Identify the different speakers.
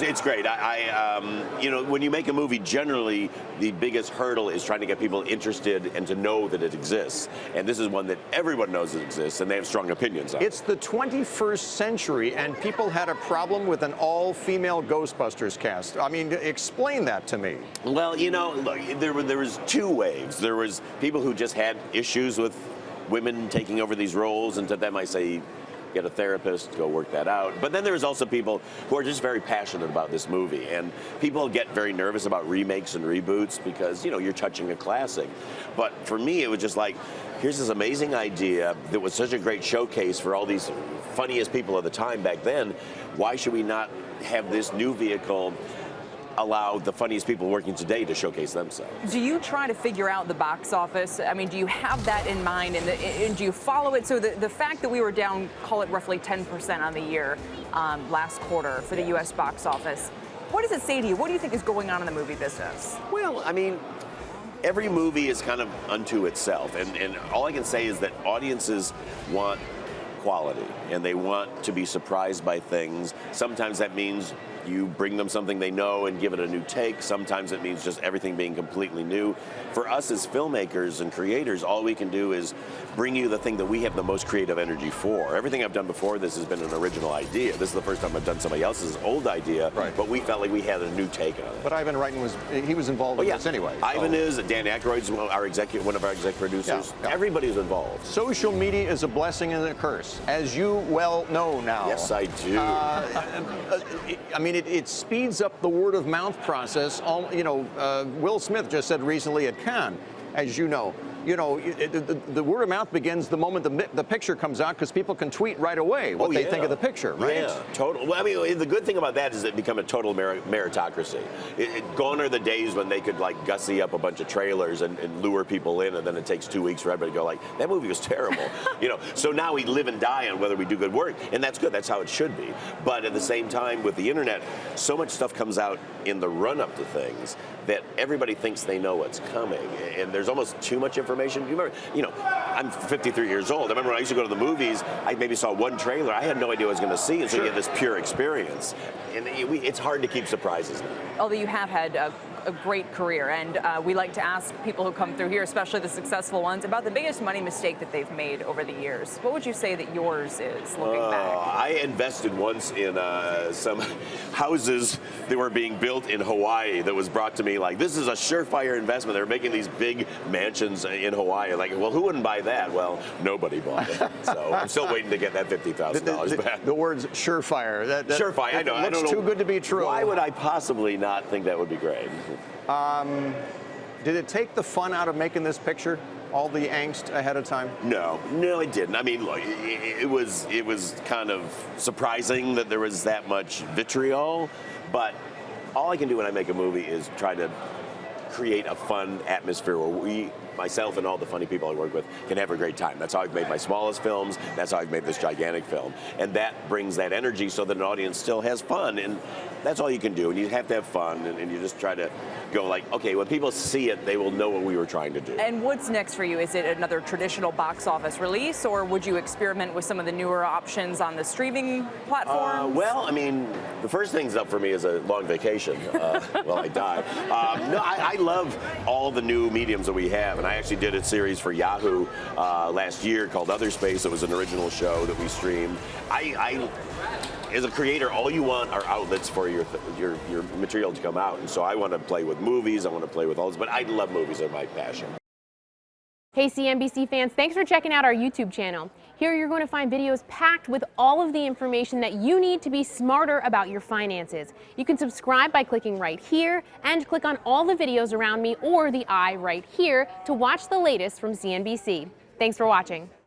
Speaker 1: it's great. You know, when you make a movie, generally the biggest hurdle is trying to get people interested and to know that it exists. And this is one that everyone knows it exists, and they have strong opinions on.
Speaker 2: It's the 21st century, and people had a problem with an all-female Ghostbusters cast. I mean, explain that to me.
Speaker 1: Well, you know, look, there was two waves. There was people who just had issues with women taking over these roles, and to them I say, get a therapist, go work that out. But then there's also people who are just very passionate about this movie, and people get very nervous about remakes and reboots because, you know, you're touching a classic. But for me, it was just like, here's this amazing idea that was such a great showcase for all these funniest people of the time back then. Why should we not have this new vehicle allow the funniest people working today to showcase themselves?
Speaker 3: Do you try to figure out the box office? I mean, do you have that in mind, and do you follow it? So the fact that we were down, call it roughly 10% on the year last quarter for the U.S. box office, what does it say to you? What do you think is going on in the movie business?
Speaker 1: Well, I mean, every movie is kind of unto itself, and all I can say is that audiences want quality, and they want to be surprised by things. Sometimes that means you bring them something they know and give it a new take. Sometimes it means just everything being completely new. For us as filmmakers and creators, all we can do is bring you the thing that we have the most creative energy for. Everything I've done before this has been an original idea. This is the first time I've done somebody else's old idea,
Speaker 2: right,
Speaker 1: but we felt like we had a new take on it.
Speaker 2: But Ivan Reitman was involved in this anyway.
Speaker 1: Ivan is, Dan Aykroyd's one of our executive producers. Yeah. Everybody's involved.
Speaker 2: Social media is a blessing and a curse, as you well know now.
Speaker 1: Yes, I do.
Speaker 2: I mean, it speeds up the word of mouth process. You know, Will Smith just said recently at Cannes, as you know, the word of mouth begins the moment the picture comes out, because people can tweet right away what they think of the picture, right?
Speaker 1: Yeah, total. Well, I mean, the good thing about that is it become a total meritocracy. Gone are the days when they could like gussy up a bunch of trailers and lure people in, and then it takes 2 weeks for everybody to go like, that movie was terrible. You know, so now we live and die on whether we do good work, and that's good. That's how it should be. But at the same time, with the internet, so much stuff comes out in the run-up to things that everybody thinks they know what's coming, and there's almost too much information. You remember, you know, I'm 53 years old. I remember when I used to go to the movies, I maybe saw one trailer. I had no idea what I was going to see, and so you get this pure experience. And it's hard to keep surprises now.
Speaker 3: Although you have had a great career, and we like to ask people who come through here, especially the successful ones, about the biggest money mistake that they've made over the years. What would you say that yours is, looking back?
Speaker 1: I invested once in some houses that were being built in Hawaii that was brought to me like, this is a surefire investment. They were making these big mansions in Hawaii. Like, well, who wouldn't buy that? Well, nobody bought it. So I'm still waiting to get that $50,000 back.
Speaker 2: The words surefire.
Speaker 1: Surefire, I know.
Speaker 2: It looks too good to be true.
Speaker 1: Why would I possibly not think that would be great?
Speaker 2: Did it take the fun out of making this picture? All the angst ahead of time?
Speaker 1: No, it didn't. I mean, look, it was kind of surprising that there was that much vitriol, but all I can do when I make a movie is try to create a fun atmosphere where myself and all the funny people I work with can have a great time. That's how I've made my smallest films. That's how I've made this gigantic film. And that brings that energy so that an audience still has fun. And that's all you can do. And you have to have fun. And you just try to go like, okay, when people see it, they will know what we were trying to do.
Speaker 3: And what's next for you? Is it another traditional box office release, or would you experiment with some of the newer options on the streaming platforms?
Speaker 1: Well, I mean, the first thing's up for me is a long vacation while I die. No, I love all the new mediums that we have. And I actually did a series for Yahoo last year called Other Space. It was an original show that we streamed. As a creator, all you want are outlets for your material to come out. And so I want to play with movies. I want to play with all this. But I love movies. They're my passion.
Speaker 4: Hey CNBC fans, thanks for checking out our YouTube channel. Here you're going to find videos packed with all of the information that you need to be smarter about your finances. You can subscribe by clicking right here, and click on all the videos around me or the eye right here to watch the latest from CNBC. Thanks for watching.